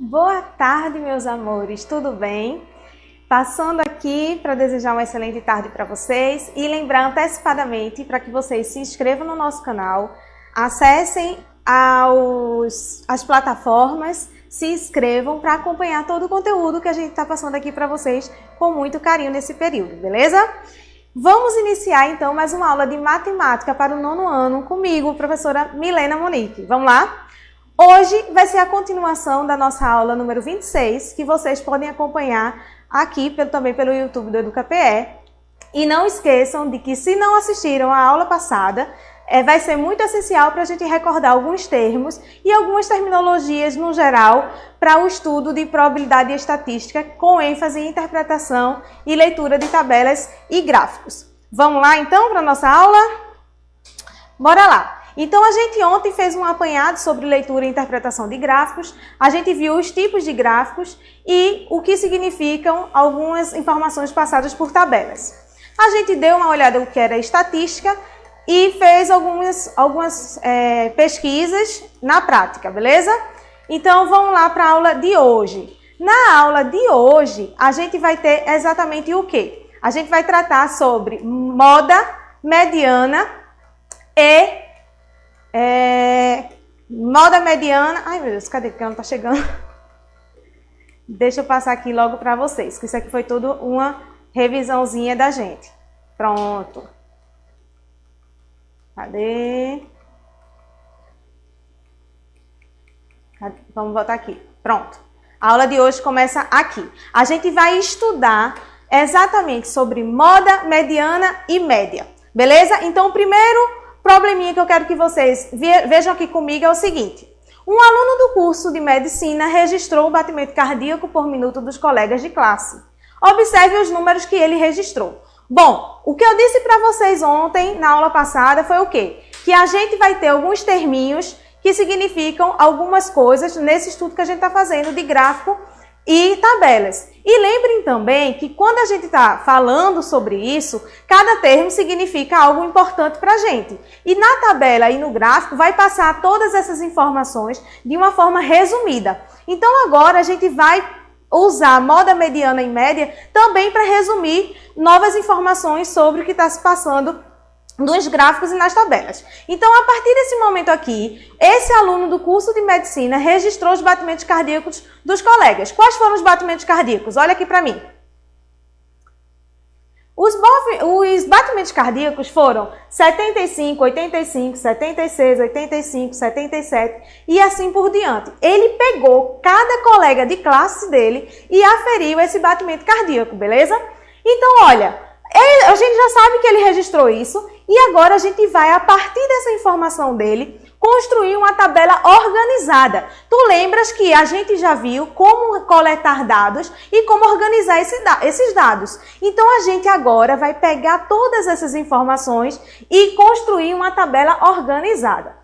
Boa tarde, meus amores, tudo bem? Passando aqui para desejar uma excelente tarde para vocês e lembrar antecipadamente para que vocês se inscrevam no nosso canal, acessem as plataformas, se inscrevam para acompanhar todo o conteúdo que a gente está passando aqui para vocês com muito carinho nesse período, beleza? Vamos iniciar então mais uma aula de matemática para o 9º ano comigo, professora Milena Monique. Vamos lá? Hoje vai ser a continuação da nossa aula número 26, que vocês podem acompanhar aqui também pelo YouTube do EducaPE. E não esqueçam de que, se não assistiram à aula passada, vai ser muito essencial para a gente recordar alguns termos e algumas terminologias no geral para o estudo de probabilidade e estatística, com ênfase em interpretação e leitura de tabelas e gráficos. Vamos lá então para a nossa aula? Bora lá! Então, a gente ontem fez um apanhado sobre leitura e interpretação de gráficos, a gente viu os tipos de gráficos e o que significam algumas informações passadas por tabelas. A gente deu uma olhada no que era estatística e fez algumas pesquisas na prática, beleza? Então, vamos lá para a aula de hoje. Na aula de hoje, a gente vai ter exatamente o quê? A gente vai tratar sobre moda, mediana e moda mediana. Ai, meu Deus, cadê? Porque ela não tá chegando. Deixa eu passar aqui logo para vocês, que isso aqui foi tudo uma revisãozinha da gente. Pronto. Cadê? Vamos voltar aqui. Pronto. A aula de hoje começa aqui. A gente vai estudar exatamente sobre moda, mediana e média. Beleza? Então, o primeiro probleminha que eu quero que vocês vejam aqui comigo é o seguinte. Um aluno do curso de medicina registrou o batimento cardíaco por minuto dos colegas de classe. Observe os números que ele registrou. Bom, o que eu disse para vocês ontem, na aula passada, foi o quê? Que a gente vai ter alguns terminhos que significam algumas coisas nesse estudo que a gente está fazendo de gráfico e tabelas. E lembrem também que quando a gente está falando sobre isso, cada termo significa algo importante para a gente. E na tabela e no gráfico vai passar todas essas informações de uma forma resumida. Então agora a gente vai usar moda, mediana e média também para resumir novas informações sobre o que está se passando nos gráficos e nas tabelas. Então, a partir desse momento aqui, esse aluno do curso de medicina registrou os batimentos cardíacos dos colegas. Quais foram os batimentos cardíacos? Olha aqui para mim. Os batimentos cardíacos foram 75, 85, 76, 85, 77 e assim por diante. Ele pegou cada colega de classe dele e aferiu esse batimento cardíaco, beleza? Então, olha, a gente já sabe que ele registrou isso e agora a gente vai, a partir dessa informação dele, construir uma tabela organizada. Tu lembras que a gente já viu como coletar dados e como organizar esses dados. Então, a gente agora vai pegar todas essas informações e construir uma tabela organizada.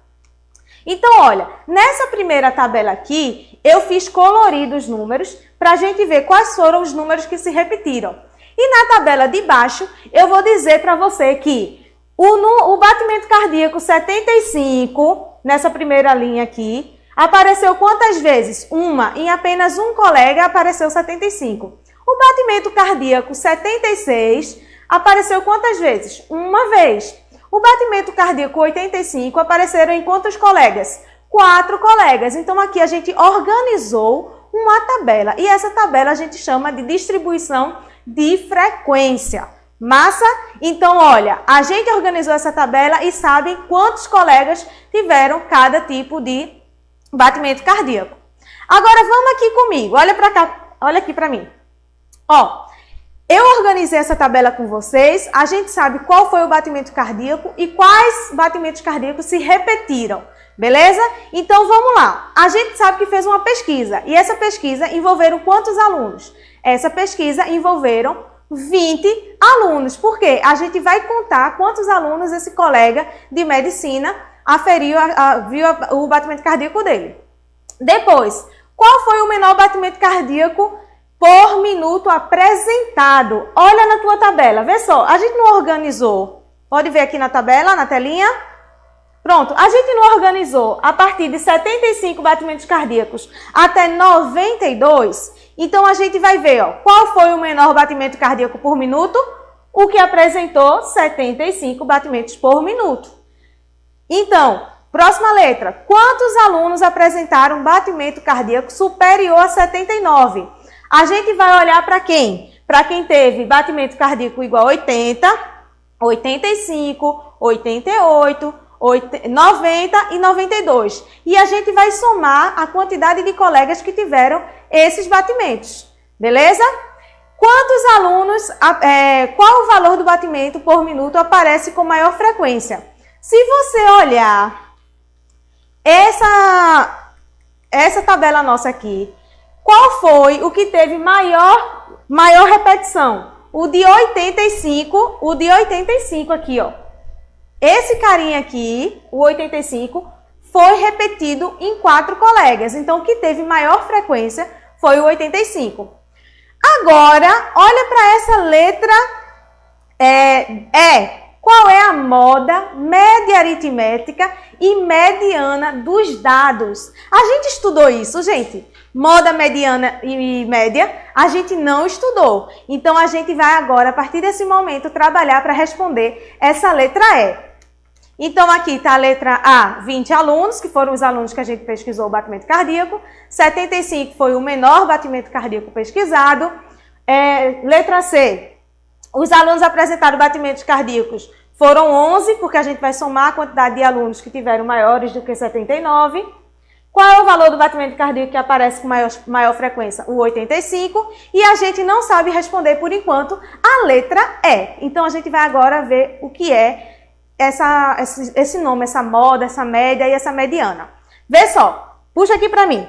Então, olha, nessa primeira tabela aqui, eu fiz colorido os números para a gente ver quais foram os números que se repetiram. E na tabela de baixo, eu vou dizer para você que o batimento cardíaco 75, nessa primeira linha aqui, apareceu quantas vezes? Uma. Em apenas um colega apareceu 75. O batimento cardíaco 76 apareceu quantas vezes? Uma vez. O batimento cardíaco 85 apareceram em quantos colegas? 4 colegas. Então, aqui a gente organizou uma tabela. E essa tabela a gente chama de distribuição de frequência. Massa? Então, olha, a gente organizou essa tabela e sabe quantos colegas tiveram cada tipo de batimento cardíaco. Agora, vamos aqui comigo. Olha para cá, olha aqui para mim. Ó, eu organizei essa tabela com vocês. A gente sabe qual foi o batimento cardíaco e quais batimentos cardíacos se repetiram. Beleza? Então, vamos lá. A gente sabe que fez uma pesquisa. E essa pesquisa envolveram quantos alunos? Essa pesquisa envolveram 20 alunos. Por quê? A gente vai contar quantos alunos esse colega de medicina aferiu, viu o batimento cardíaco dele. Depois, qual foi o menor batimento cardíaco por minuto apresentado? Olha na tua tabela, vê só. A gente não organizou. Pode ver aqui na tabela, na telinha. Pronto, a gente não organizou a partir de 75 batimentos cardíacos até 92. Então, a gente vai ver, ó, qual foi o menor batimento cardíaco por minuto? O que apresentou 75 batimentos por minuto. Então, próxima letra. Quantos alunos apresentaram batimento cardíaco superior a 79? A gente vai olhar para quem? Para quem teve batimento cardíaco igual a 80, 85, 88, 90 e 92. E a gente vai somar a quantidade de colegas que tiveram esses batimentos. Beleza? Quantos alunos, qual o valor do batimento por minuto aparece com maior frequência? Se você olhar essa tabela nossa aqui, qual foi o que teve maior repetição? O de 85 aqui, ó. Esse carinha aqui, o 85, foi repetido em 4 colegas. Então, o que teve maior frequência foi o 85. Agora, olha para essa letra qual é a moda, média aritmética e mediana dos dados? A gente estudou isso, gente. Moda, mediana e média, a gente não estudou. Então, a gente vai agora, a partir desse momento, trabalhar para responder essa letra E. Então, aqui está a letra A, 20 alunos, que foram os alunos que a gente pesquisou o batimento cardíaco. 75 foi o menor batimento cardíaco pesquisado. Letra C, os alunos apresentaram batimentos cardíacos foram 11, porque a gente vai somar a quantidade de alunos que tiveram maiores do que 79. Qual é o valor do batimento cardíaco que aparece com maior frequência? O 85. E a gente não sabe responder, por enquanto, a letra E. Então, a gente vai agora ver o que é esse nome, essa moda, essa média e essa mediana. Vê só, puxa aqui para mim.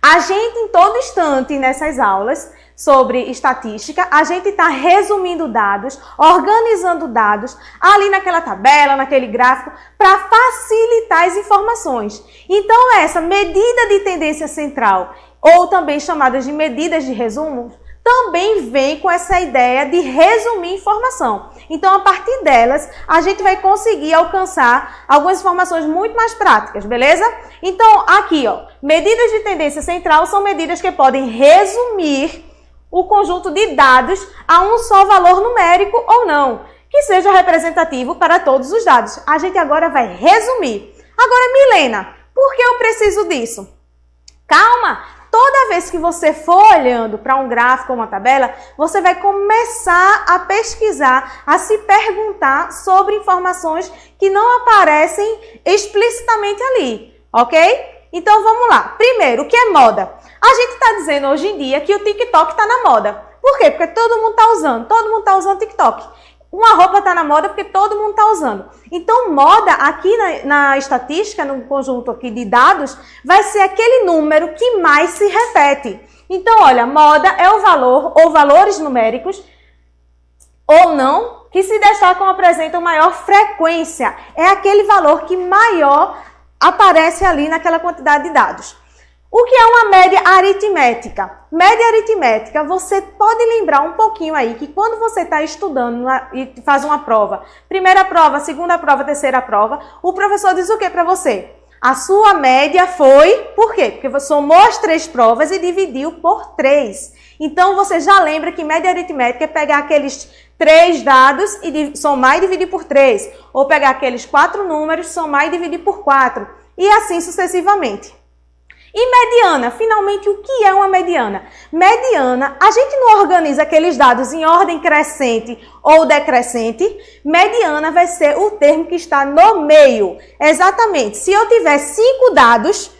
A gente, em todo instante, nessas aulas sobre estatística, a gente está resumindo dados, organizando dados, ali naquela tabela, naquele gráfico, para facilitar as informações. Então, essa medida de tendência central, ou também chamadas de medidas de resumo, também vem com essa ideia de resumir informação. Então, a partir delas, a gente vai conseguir alcançar algumas informações muito mais práticas, beleza? Então, aqui, ó, medidas de tendência central são medidas que podem resumir o conjunto de dados a um só valor numérico ou não, que seja representativo para todos os dados. A gente agora vai resumir. Agora, Milena, por que eu preciso disso? Calma! Toda vez que você for olhando para um gráfico ou uma tabela, você vai começar a pesquisar, a se perguntar sobre informações que não aparecem explicitamente ali, ok? Então, vamos lá. Primeiro, o que é moda? A gente está dizendo hoje em dia que o TikTok está na moda. Por quê? Porque todo mundo está usando TikTok. Uma roupa está na moda porque todo mundo está usando. Então, moda aqui na estatística, no conjunto aqui de dados, vai ser aquele número que mais se repete. Então, olha, moda é o valor ou valores numéricos ou não que se destacam ou apresentam maior frequência. É aquele valor que maior aparece ali naquela quantidade de dados. O que é uma média aritmética? Média aritmética, você pode lembrar um pouquinho aí que quando você está estudando e faz uma prova, primeira prova, segunda prova, terceira prova, o professor diz o que para você? A sua média foi, por quê? Porque você somou as 3 provas e dividiu por 3. Então, você já lembra que média aritmética é pegar aqueles 3 dados e somar e dividir por 3. Ou pegar aqueles 4 números, somar e dividir por 4. E assim sucessivamente. E mediana, finalmente, o que é uma mediana? Mediana, a gente não organiza aqueles dados em ordem crescente ou decrescente. Mediana vai ser o termo que está no meio. Exatamente. Se eu tiver 5 dados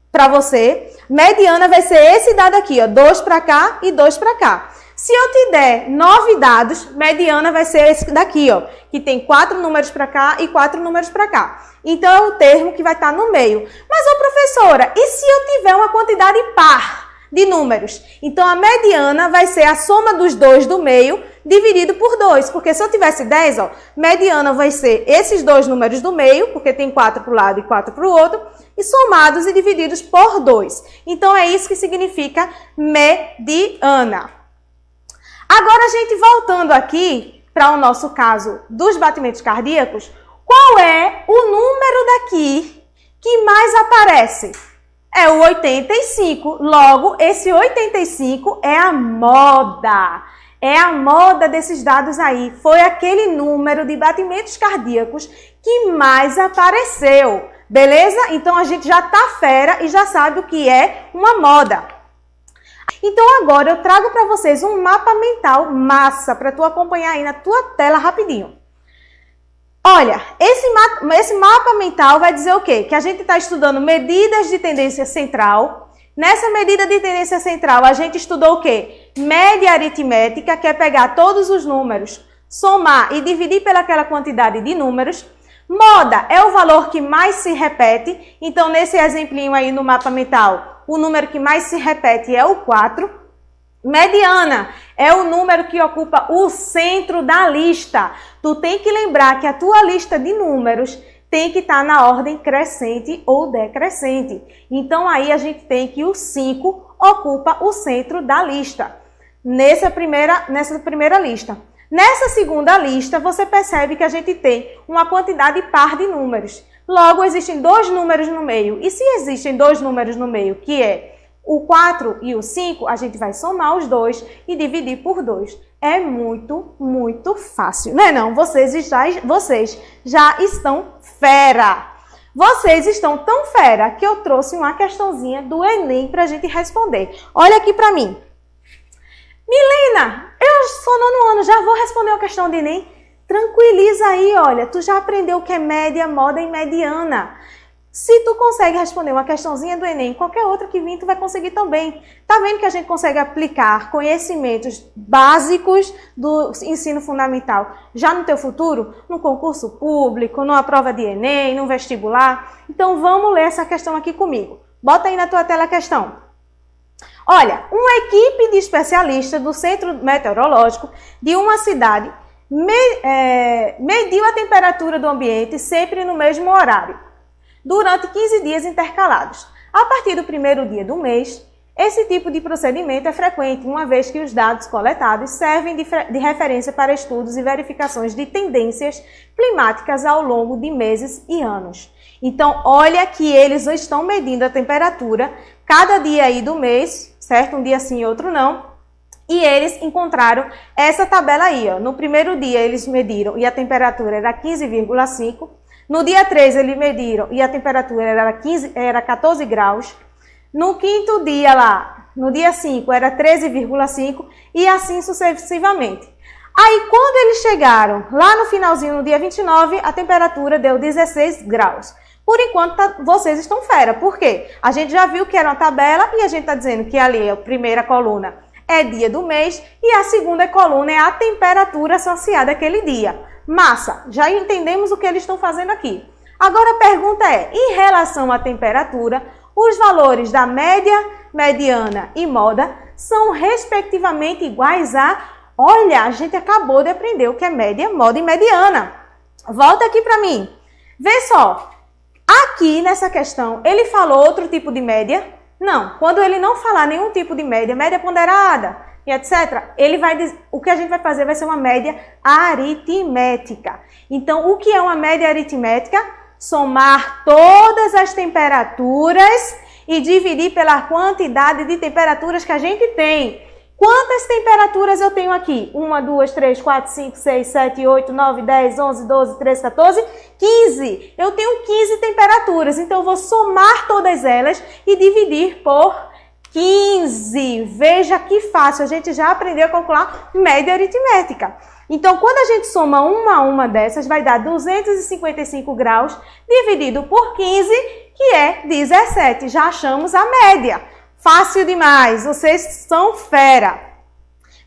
para você, mediana vai ser esse dado aqui, ó, 2 para cá e 2 para cá. Se eu te der 9 dados, mediana vai ser esse daqui, ó, que tem 4 números para cá e 4 números para cá. Então, é o termo que vai estar no meio. Mas, ô professora, e se eu tiver uma quantidade par de números? Então, a mediana vai ser a soma dos 2 do meio dividido por 2. Porque se eu tivesse 10, ó, mediana vai ser esses 2 números do meio, porque tem 4 para o lado e 4 para o outro, e somados e divididos por 2. Então, é isso que significa mediana. Agora, a gente voltando aqui para o nosso caso dos batimentos cardíacos, Qual é o número daqui que mais aparece? É o 85. Logo, esse 85 é a moda. É a moda desses dados aí. Foi aquele número de batimentos cardíacos que mais apareceu. Beleza? Então, a gente já tá fera e já sabe o que é uma moda. Então, agora eu trago para vocês um mapa mental massa para tu acompanhar aí na tua tela rapidinho. Olha, esse mapa mental vai dizer o quê? Que a gente está estudando medidas de tendência central. Nessa medida de tendência central, a gente estudou o quê? Média aritmética, que é pegar todos os números, somar e dividir pelaquela quantidade de números. Moda é o valor que mais se repete. Então, nesse exemplinho aí no mapa mental, o número que mais se repete é o 4. Mediana é o número que ocupa o centro da lista. Tu tem que lembrar que a tua lista de números tem que estar na ordem crescente ou decrescente. Então, aí a gente tem que o 5 ocupa o centro da lista. Nessa primeira lista. Nessa segunda lista, você percebe que a gente tem uma quantidade par de números. Logo, existem dois números no meio. E se existem dois números no meio, que é o 4 e o 5, a gente vai somar os dois e dividir por 2. É muito, muito fácil, não é não? Vocês já estão fera. Vocês estão tão fera que eu trouxe uma questãozinha do Enem para a gente responder. Olha aqui para mim. Milena, eu sou nono ano, já vou responder uma questão de Enem. Tranquiliza aí, olha, tu já aprendeu o que é média, moda e mediana. Se tu consegue responder uma questãozinha do Enem, qualquer outra que vir, tu vai conseguir também. Tá vendo que a gente consegue aplicar conhecimentos básicos do ensino fundamental já no teu futuro? No concurso público, numa prova de Enem, no vestibular? Então, vamos ler essa questão aqui comigo. Bota aí na tua tela a questão. Olha, uma equipe de especialistas do Centro Meteorológico de uma cidade mediu a temperatura do ambiente sempre no mesmo horário, durante 15 dias intercalados. A partir do primeiro dia do mês, esse tipo de procedimento é frequente, uma vez que os dados coletados servem de referência para estudos e verificações de tendências climáticas ao longo de meses e anos. Então, olha que eles estão medindo a temperatura cada dia aí do mês, certo? Um dia sim e outro não. E eles encontraram essa tabela aí, ó. No primeiro dia eles mediram e a temperatura era 15,5. No dia 3 eles mediram e a temperatura era 14 graus. No quinto dia lá, no dia 5 era 13,5 e assim sucessivamente. Aí quando eles chegaram lá no finalzinho, no dia 29, a temperatura deu 16 graus. Por enquanto, vocês estão fera. Por quê? A gente já viu que era uma tabela e a gente está dizendo que ali a primeira coluna é dia do mês e a segunda coluna é a temperatura associada àquele dia. Massa, já entendemos o que eles estão fazendo aqui. Agora a pergunta é, em relação à temperatura, os valores da média, mediana e moda são respectivamente iguais a... Olha, a gente acabou de aprender o que é média, moda e mediana. Volta aqui para mim. Vê só. Aqui nessa questão, ele falou outro tipo de média? Não. Quando ele não falar nenhum tipo de média, média ponderada e etc., ele vai dizer, o que a gente vai fazer vai ser uma média aritmética. Então, o que é uma média aritmética? Somar todas as temperaturas e dividir pela quantidade de temperaturas que a gente tem. Quantas temperaturas eu tenho aqui? 1, 2, 3, 4, 5, 6, 7, 8, 9, 10, 11, 12, 13, 14, 15. Eu tenho 15 temperaturas, então eu vou somar todas elas e dividir por 15. Veja que fácil, a gente já aprendeu a calcular média aritmética. Então, quando a gente soma uma a uma dessas, vai dar 255 graus dividido por 15, que é 17. Já achamos a média. Fácil demais, vocês são fera.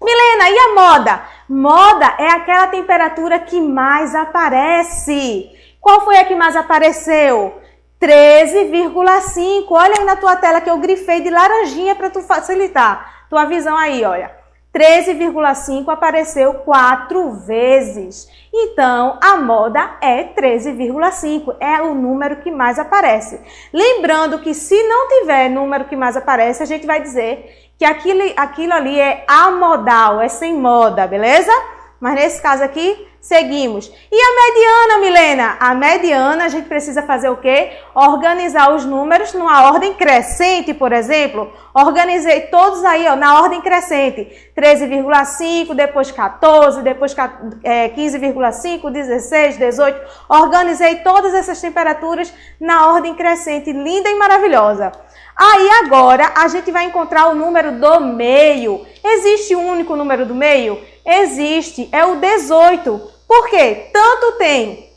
Milena, e a moda? Moda é aquela temperatura que mais aparece. Qual foi a que mais apareceu? 13,5. Olha aí na tua tela que eu grifei de laranjinha para tu facilitar tua visão aí, olha. 13,5 apareceu 4 vezes. Então, a moda é 13,5. É o número que mais aparece. Lembrando que se não tiver número que mais aparece, a gente vai dizer que aquilo ali é amodal, é sem moda, beleza? Mas nesse caso aqui, Seguimos. E a mediana, Milena? A mediana, a gente precisa fazer o quê? Organizar os números numa ordem crescente, por exemplo. Organizei todos aí, ó, na ordem crescente. 13,5, depois 14, depois 15,5, 16, 18. Organizei todas essas temperaturas na ordem crescente, linda e maravilhosa. Aí agora a gente vai encontrar o número do meio. Existe um único número do meio? Existe, é o 18. Por quê? Tanto tem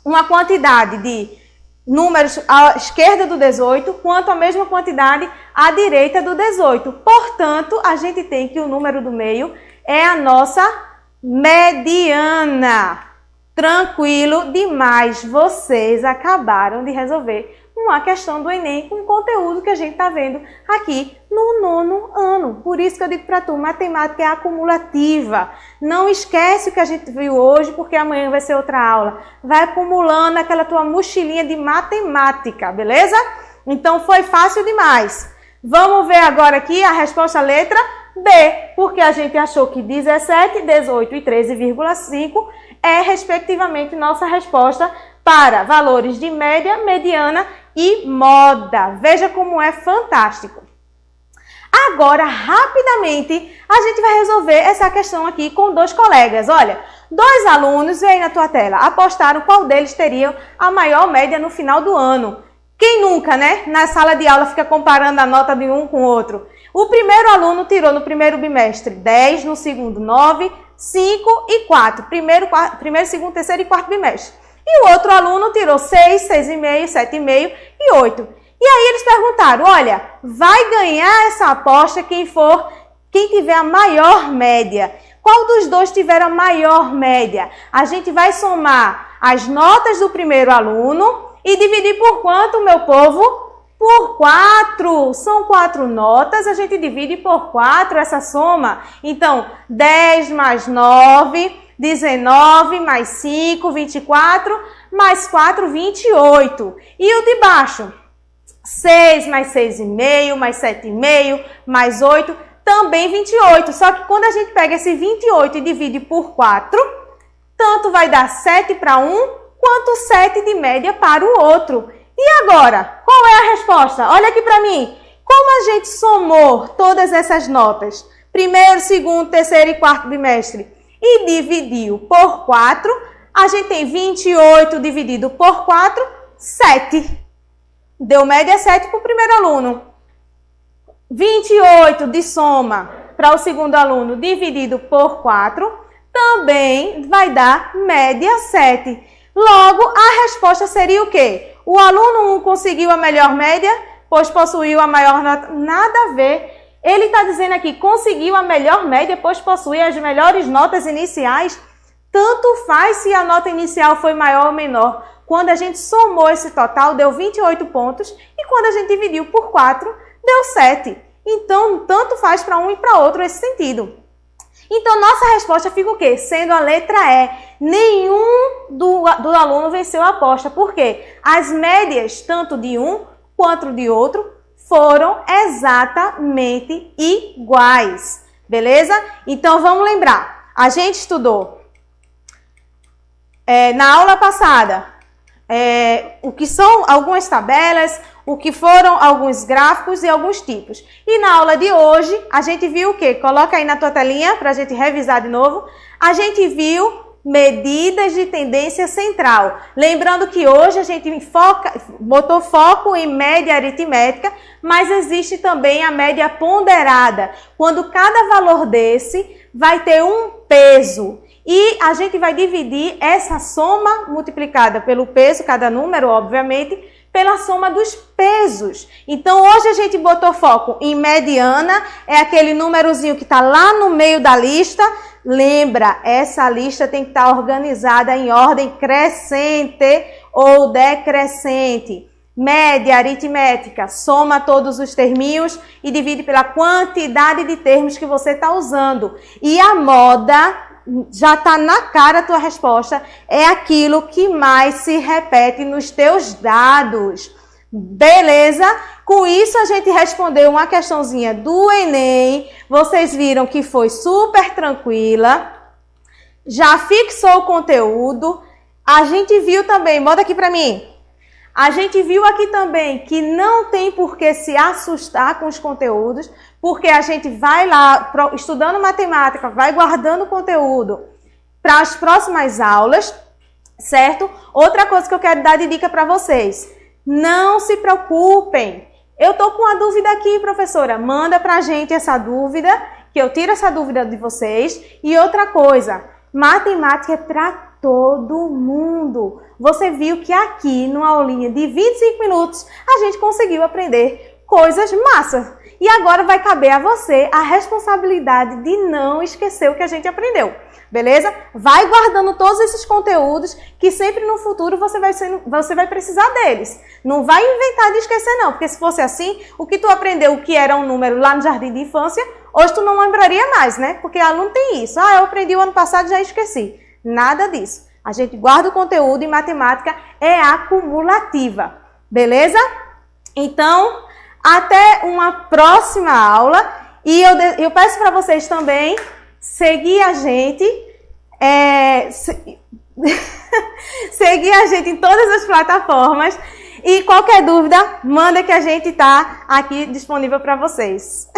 uma quantidade de números à esquerda do 18, quanto a mesma quantidade à direita do 18. Portanto, a gente tem que o número do meio é a nossa mediana. Tranquilo demais, vocês acabaram de resolver uma questão do Enem com o conteúdo que a gente está vendo aqui no 9º ano. Por isso que eu digo para tu, matemática é acumulativa. Não esquece o que a gente viu hoje, porque amanhã vai ser outra aula. Vai acumulando aquela tua mochilinha de matemática, beleza? Então foi fácil demais. Vamos ver agora aqui a resposta letra B, porque a gente achou que 17, 18 e 13,5 é respectivamente nossa resposta para valores de média, mediana e moda. Veja como é fantástico. Agora, rapidamente, a gente vai resolver essa questão aqui com dois colegas. Olha, dois alunos, vem aí na tua tela, apostaram qual deles teria a maior média no final do ano. Quem nunca, né? Na sala de aula fica comparando a nota de um com o outro. O primeiro aluno tirou no primeiro bimestre 10, no segundo 9, 5 e 4. Primeiro, segundo, terceiro e quarto bimestre. E o outro aluno tirou 6, 6,5, 7,5 e 8. E aí eles perguntaram, olha, vai ganhar essa aposta quem tiver a maior média. Qual dos dois tiver a maior média? A gente vai somar as notas do primeiro aluno e dividir por quanto, meu povo? Por 4. São 4 notas, a gente divide por 4 essa soma. Então, 10 mais 9... 19 mais 5, 24, mais 4, 28. E o de baixo? 6 mais 6,5, mais 7,5, mais 8, também 28. Só que quando a gente pega esse 28 e divide por 4, tanto vai dar 7 para um, quanto 7 de média para o outro. E agora, qual é a resposta? Olha aqui para mim. Como a gente somou todas essas notas, primeiro, segundo, terceiro e quarto bimestre, e dividiu por 4, a gente tem 28 dividido por 4, 7. Deu média 7 para o primeiro aluno. 28 de soma para o segundo aluno dividido por 4, também vai dar média 7. Logo, a resposta seria o quê? O aluno 1 conseguiu a melhor média, pois possuiu a maior nota. Nada a ver. Ele está dizendo aqui, conseguiu a melhor média, pois possui as melhores notas iniciais. Tanto faz se a nota inicial foi maior ou menor. Quando a gente somou esse total, deu 28 pontos. E quando a gente dividiu por 4, deu 7. Então, tanto faz para um e para outro esse sentido. Então, nossa resposta fica o quê? Sendo a letra E. Nenhum do aluno venceu a aposta. Por quê? As médias, tanto de um quanto de outro, foram exatamente iguais, beleza? Então, vamos lembrar, a gente estudou na aula passada o que são algumas tabelas, o que foram alguns gráficos e alguns tipos. E na aula de hoje, a gente viu o quê? Coloca aí na tua telinha para a gente revisar de novo. A gente viu medidas de tendência central. Lembrando que hoje a gente botou foco em média aritmética, mas existe também a média ponderada, quando cada valor desse vai ter um peso. E a gente vai dividir essa soma multiplicada pelo peso, cada número, obviamente, pela soma dos pesos. Então, hoje a gente botou foco em mediana, é aquele númerozinho que está lá no meio da lista. Lembra, essa lista tem que estar organizada em ordem crescente ou decrescente. Média aritmética, soma todos os terminhos e divide pela quantidade de termos que você está usando. E a moda, já está na cara a tua resposta, é aquilo que mais se repete nos teus dados. Beleza? Com isso a gente respondeu uma questãozinha do Enem. Vocês viram que foi super tranquila. já fixou o conteúdo. A gente viu também, bota aqui para mim. A gente viu aqui também que não tem por que se assustar com os conteúdos, porque a gente vai lá estudando matemática, vai guardando o conteúdo para as próximas aulas, certo? Outra coisa que eu quero dar de dica para vocês, não se preocupem. Eu tô com uma dúvida aqui, professora, manda pra gente essa dúvida, que eu tiro essa dúvida de vocês. E outra coisa, matemática é para todo mundo. Você viu que aqui, numa aulinha de 25 minutos, a gente conseguiu aprender coisas massas. E agora vai caber a você a responsabilidade de não esquecer o que a gente aprendeu. Beleza? Vai guardando todos esses conteúdos que sempre no futuro você vai precisar deles. Não vai inventar de esquecer não, porque se fosse assim, o que tu aprendeu, o que era um número lá no jardim de infância, hoje tu não lembraria mais, né? Porque aluno tem isso. Ah, eu aprendi o ano passado e já esqueci. Nada disso. A gente guarda o conteúdo e matemática é acumulativa. Beleza? Então, até uma próxima aula. E eu peço para vocês também seguir a gente, seguir a gente em todas as plataformas. E qualquer dúvida, manda que a gente está aqui disponível para vocês.